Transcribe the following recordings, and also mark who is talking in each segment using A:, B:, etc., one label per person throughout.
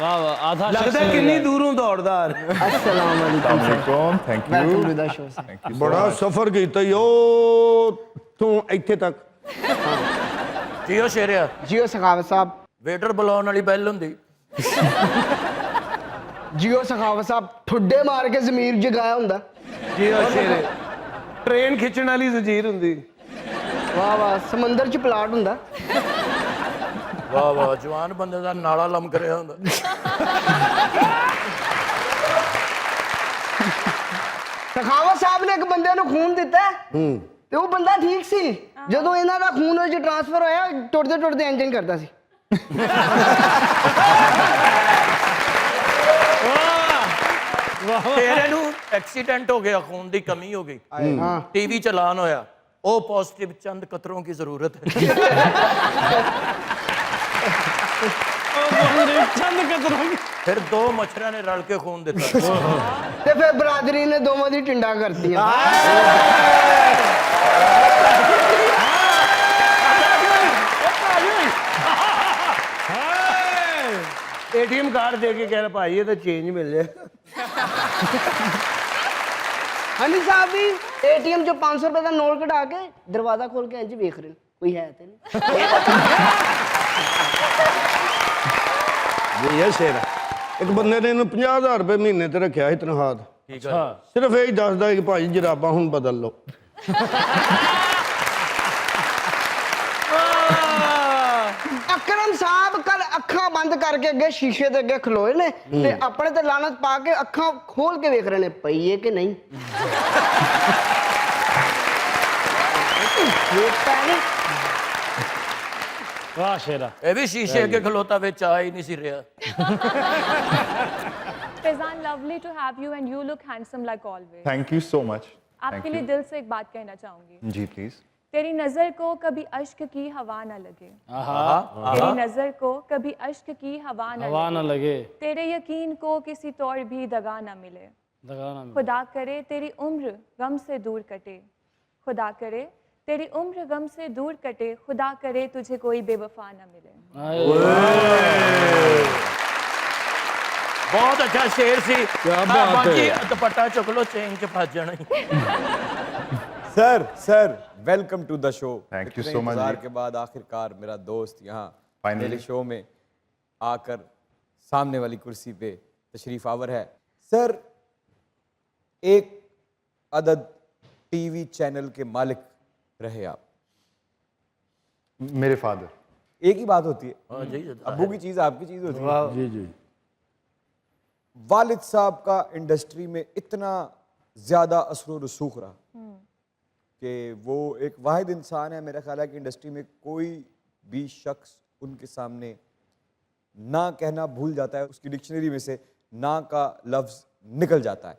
A: वाह वाह, आधा
B: लगता है किन्नी दूरों दौड़दा आ रहा।
C: अस्सलाम वालेकुम
D: thank
C: welcome to
D: you
C: the show sir.
D: Thank you
B: बड़ा सफर कीता यो तू ਇੱਥੇ तक
E: जियो शेरिया
C: जियो सखावत साहब
E: वेटर बुलाने वाली बैल होंगी
C: जियो सखावत साहब ठुड्डे मार के जमीर जगाया हुंदा
B: ਜੀ ਉਹ ਸ਼ੇਰੇ ਟ੍ਰੇਨ ਖਿੱਚਣ ਵਾਲੀ ਜ਼ੰਜੀਰ ਹੁੰਦੀ।
C: वाह वाह समंदर च प्लाट हुंदा
E: वाह वाह जवान बंदे का नाला लमक रहा होंगे
C: सखावत साहब ने एक बंदे ਨੂੰ खून ਦਿੱਤਾ ਤੇ ਉਹ ਬੰਦਾ ਠੀਕ ਸੀ ਜਦੋਂ ਇਹਨਾਂ ਦਾ ਖੂਨ ਉਹ ਚ ਟ੍ਰਾਂਸਫਰ ਹੋਇਆ ਟੁੱਟਦੇ ਟੁੱਟਦੇ ਇੰਜਨ ਕਰਦਾ ਸੀ
E: तेरे नू एक्सीडेंट हो गया खून की कमी हो गई टीवी चलान होया ओ पॉजिटिव चंद कतरों की जरूरत है
A: चंद कतरों की
E: फिर दो मच्छर ने रल के खून दिता
C: ਤੇ ਫਿਰ ਬਰਾਦਰੀ ਨੇ ਦੋਵਾਂ ਦੀ ਟਿੰਡਾ ਕਰਤੀਆਂ
B: एटीएम कार्ड दे के कह रहा भाई ये तो चेंज मिल जाए।
C: ਹਨੀ ਸਾਹਿਬ ਵੀ ਏਟੀਐਮ ਚੋਂ 500 ਰੁਪਏ ਦਾ ਨੋਟ ਕਢਾ ਕੇ ਦਰਵਾਜ਼ਾ ਖੋਲ ਕੇ ਇੰਜ ਵੇਖ ਰਹੇ ਨੇ ਕੋਈ ਹੈ ਤੇ ਨਹੀਂ
B: जी ये शेर एक बंदे ने इन्हू 50,000 रुपए महीने ते रखा है तनख्वाह
E: ठीक है
B: सिर्फ यही दसदा है कि भाई जराबा हुण बदल लो।
C: ਅਕਰਮ ਸਾਹਿਬ ਕੱਲ ਅੱਖਾਂ ਬੰਦ ਕਰਕੇ ਅੱਗੇ ਸ਼ੀਸ਼ੇ ਦੇ ਅੱਗੇ ਖਲੋਏ ਨੇ ਤੇ ਆਪਣੇ ਤੇ ਲਾਨਤ ਪਾ ਕੇ ਅੱਖਾਂ ਖੋਲ ਕੇ ਵੇਖ ਰਹੇ ਨੇ ਪਈ ਹੈ ਕਿ ਨਹੀਂ ਵੇਖਤਾ ਨਹੀਂ
A: वाह शेरा
E: ये भी शीशे के खलोता वे चाह ही नहीं सी रहा
F: Faizan lovely to have you and you look handsome like always
D: thank you so much
F: आपके लिए दिल से एक बात कहना चाहूंगी
D: जी प्लीज
F: तेरी नजर को कभी अश्क की हवा न लगे
A: आहा
F: तेरी नजर को कभी अश्क की हवा
A: हवा
F: न
A: न
F: लगे
A: लगे
F: तेरे यकीन को किसी तौर भी दगा न मिले
A: लगाना में
F: खुदा करे तेरी उम्र गम से दूर कटे खुदा करे तेरी उम्र गम से दूर कटे खुदा करे तुझे कोई बेवफा न मिले
E: बहुत अच्छा शेर सी
A: क्या बात है।
E: दुपट्टा चुक लो चेन च फस जाना
G: sir welcome to the show.
D: Thank you
G: इतने
D: so much
G: इंतजार
D: जी।
G: के बाद आखिरकार मेरा दोस्त यहाँ
D: Finally।
G: मेरे शो में आकर सामने वाली कुर्सी पे तशरीफ आवर है। सर एक अदद टीवी चैनल के मालिक रहे आप,
D: मेरे फादर
G: एक ही बात होती है अब्बू की चीज आपकी चीज होती है।
A: जी जी
G: वालिद साहब का इंडस्ट्री में इतना ज्यादा असर रसूख रहा कि वो एक वाहिद इंसान है मेरा ख्याल है कि इंडस्ट्री में कोई भी शख्स उनके सामने ना कहना भूल जाता है, उसकी डिक्शनरी में से ना का लफ्ज निकल जाता है।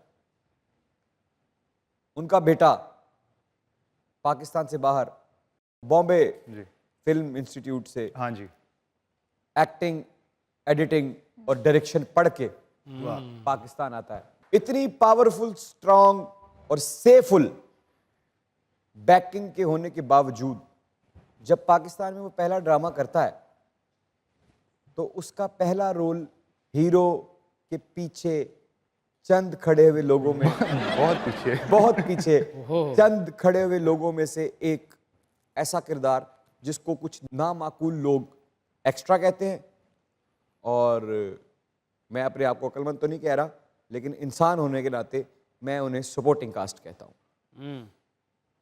G: उनका बेटा पाकिस्तान से बाहर बॉम्बे
D: जी
G: फिल्म इंस्टीट्यूट से
D: हाँ जी
G: एक्टिंग एडिटिंग और डायरेक्शन पढ़ के पाकिस्तान आता है। इतनी पावरफुल स्ट्रांग और सेफुल बैकिंग के होने के बावजूद जब पाकिस्तान में वो पहला ड्रामा करता है तो उसका पहला रोल हीरो के पीछे चंद खड़े हुए लोगों में बहुत पीछे चंद खड़े हुए लोगों में से एक ऐसा किरदार जिसको कुछ नामाकूल लोग एक्स्ट्रा कहते हैं और मैं अपने आप को अक्लमंद तो नहीं कह रहा लेकिन इंसान होने के नाते मैं उन्हें सपोर्टिंग कास्ट कहता हूँ।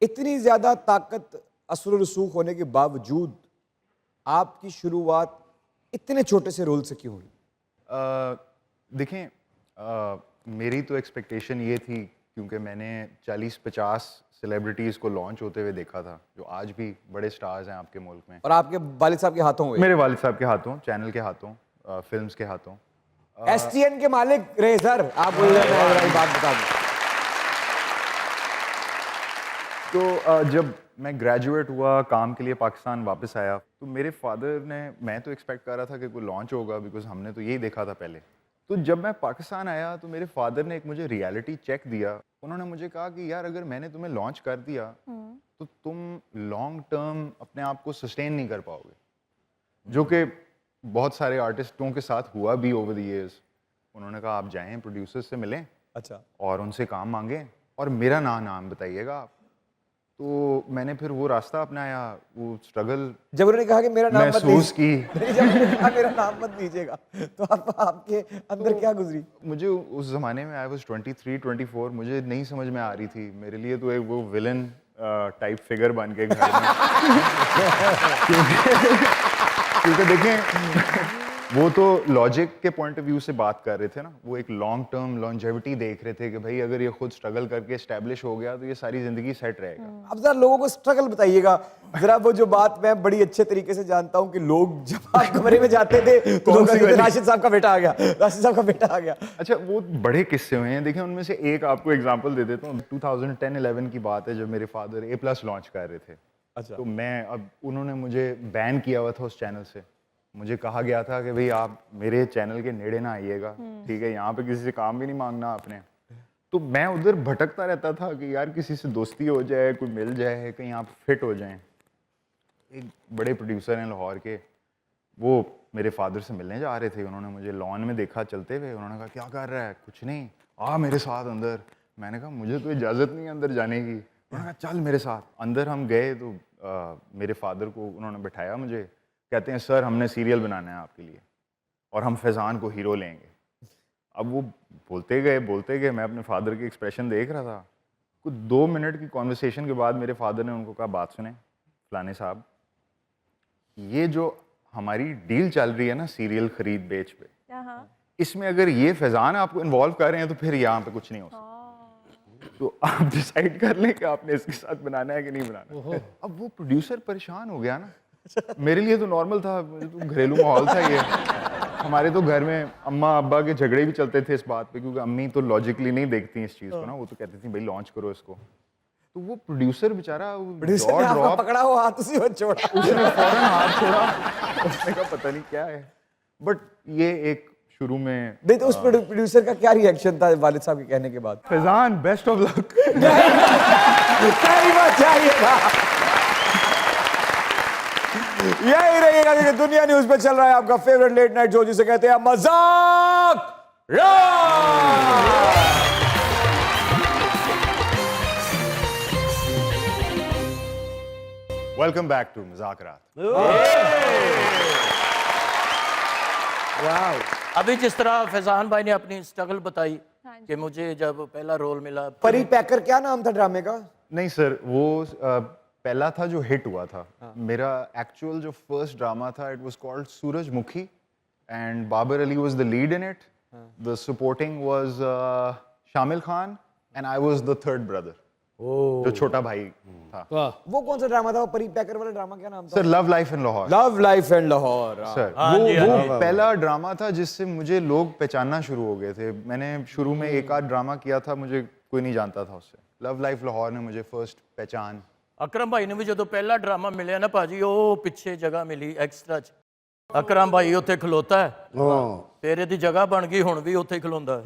G: इतनी ज़्यादा ताकत असर रसूख होने के बावजूद आपकी शुरुआत इतने छोटे से रोल से क्यों हुई?
D: देखें मेरी तो एक्सपेक्टेशन ये थी क्योंकि मैंने 40-50 सेलिब्रिटीज़ को लॉन्च होते हुए देखा था जो आज भी बड़े स्टार्स हैं आपके मुल्क में
G: और आपके वालिद साहब के हाथों हुए?
D: मेरे वालिद साहब के हाथों, चैनल के हाथों, फिल्म्स के हाथों।
G: STN के मालिक रहे सर आप बात बता दें।
D: तो जब मैं ग्रेजुएट हुआ काम के लिए पाकिस्तान वापस आया तो मेरे फादर ने, मैं तो एक्सपेक्ट कर रहा था कि कोई लॉन्च होगा बिकॉज हमने तो यही देखा था पहले। तो जब मैं पाकिस्तान आया तो मेरे फादर ने एक मुझे रियलिटी चेक दिया। उन्होंने मुझे कहा कि यार अगर मैंने तुम्हें लॉन्च कर दिया तो तुम लॉन्ग टर्म अपने आप को सस्टेन नहीं कर पाओगे, जो कि बहुत सारे आर्टिस्टों के साथ हुआ भी ओवर द इयर्स। उन्होंने कहा आप जाएं प्रोड्यूसर से मिलें
G: अच्छा।
D: और उनसे काम मांगें और मेरा नाम बताइएगा आप। तो मैंने फिर वो रास्ता अपनाया, वो स्ट्रगल
G: जब उन्होंने कहा कि मेरा नाम मत
D: महसूस की।
G: नहीं, जब उन्होंने कहा मेरा नाम मत लीजिएगा, तो आपके अंदर क्या गुजरी?
D: मुझे उस ज़माने में आई वाज 23, 24, मुझे नहीं समझ में आ रही थी। मेरे लिए तो एक वो विलन टाइप फिगर बन के घर में क्योंकि देखें वो तो लॉजिक के पॉइंट ऑफ व्यू से बात कर रहे थे ना, वो एक लॉन्ग टर्म लॉन्जेविटी देख रहे थे कि भाई अगर ये खुद स्ट्रगल करके एस्टेब्लिश हो गया तो ये सारी जिंदगी सेट रहेगा।
G: अब जरा लोगों को स्ट्रगल बताइएगा जरा, वो जो बात मैं बड़ी अच्छे तरीके से जानता हूँ कि लोग जब आप कमरे में जाते थे तो लोग कहते थे राशिद साहब का बेटा आ गया, राशिद साहब का बेटा आ गया।
D: अच्छा, वो बड़े किस्से हुए हैं। देखिए उनमें से एक आपको एग्जांपल दे देता हूँ। 2010-11 की बात है जब मेरे फादर A+ लॉन्च कर रहे थे।
G: अच्छा।
D: तो मैं, अब उन्होंने मुझे बैन किया हुआ था उस चैनल से। मुझे कहा गया था कि भाई आप मेरे चैनल के नेड़े ना आइएगा, ठीक है, यहाँ पे किसी से काम भी नहीं मांगना आपने। तो मैं उधर भटकता रहता था कि यार किसी से दोस्ती हो जाए, कोई मिल जाए, कहीं आप फिट हो जाएं। एक बड़े प्रोड्यूसर हैं लाहौर के, वो मेरे फादर से मिलने जा रहे थे। उन्होंने मुझे लॉन में देखा चलते हुए। उन्होंने कहा क्या कर रहा है? कुछ नहीं, आ मेरे साथ अंदर। मैंने कहा मुझे तो इजाज़त नहीं है अंदर जाने की। उन्होंने कहा चल मेरे साथ। अंदर हम गए तो मेरे फादर को उन्होंने बैठाया मुझे। कहते हैं सर हमने सीरियल बनाना है आपके लिए और हम फैज़ान को हीरो लेंगे। अब वो बोलते गए, मैं अपने फादर के एक्सप्रेशन देख रहा था। कुछ 2 मिनट की कॉन्वर्सेशन के बाद मेरे फादर ने उनको कहा बात सुने फलाने साहब, ये जो हमारी डील चल रही है ना सीरियल खरीद बेच पे, इसमें अगर ये फैज़ान आपको इन्वॉल्व कर रहे हैं तो फिर यहाँ पे कुछ नहीं हो सकता। तो आप डिसाइड कर लें कि आपने इसके साथ बनाना है कि नहीं बनाना। अब वो प्रोड्यूसर परेशान हो गया ना। मेरे लिए तो नॉर्मल था, तो घरेलू माहौल था ये। हमारे तो घर में अम्मा अब्बा के झगड़े भी चलते थे इस बात पे, क्योंकि अम्मी तो लॉजिकली नहीं देखती इस चीज़ को ना। वो तो कहती थी भाई लॉन्च करो इसको। तो वो प्रोड्यूसर बेचारा
G: पकड़ा हो हाथ उसी वक्त छोड़ा,
D: उसने फौरन हाथ छोड़ा। उसने कहा पता नहीं क्या है। बट ये एक शुरू में
G: नहीं तो उस प्रोड्यूसर का क्या रिएक्शन था वालिद साहब के कहने के बाद?
D: Faizan best of luck.
G: सही बात चाहिए था। यही रहिएगा क्योंकि दुनिया न्यूज पे चल रहा है आपका फेवरेट लेट नाइट शो जिसे कहते हैं मजाक रात।
D: वेलकम बैक टू मजाक रात।
E: अभी जिस तरह फैजान भाई ने अपनी स्ट्रगल बताई कि मुझे जब पहला रोल मिला।
G: परी पैकर क्या नाम था ड्रामे का?
D: नहीं सर, वो पहला था जो हिट हुआ था। मेरा एक्चुअल जो फर्स्ट ड्रामा था it was called Surajmukhi and Babar Ali was the lead in it. The supporting was Shamil Khan and I was the third brother, जो छोटा भाई था।
G: वो कौन सा ड्रामा था? वो परी पैकर वाला ड्रामा क्या नाम था?
D: Sir love life in Lahore.
G: Love life and Lahore.
D: Sir वो पहला ड्रामा था जिससे मुझे लोग पहचानना शुरू हो गए थे। मैंने शुरू में एक आध ड्रामा किया था, मुझे कोई नहीं जानता था उससे। लव लाइफ लाहौर ने मुझे फर्स्ट पहचान।
E: अकरम भाई ने भी जो पहला ड्रामा मिले ना भाजी, ਉਹ ਪਿੱਛੇ ਜਗ੍ਹਾ ਮਿਲੀ ਐਕਸਟਰਾ ਚ। ਅਕਰਮ ਭਾਈ ਉੱਥੇ ਖਲੋਤਾ ਹੈ, ਤੇਰੇ ਦੀ ਜਗ੍ਹਾ ਬਣ ਗਈ, ਹੁਣ ਵੀ ਉੱਥੇ ਖਲੋਂਦਾ ਹੈ।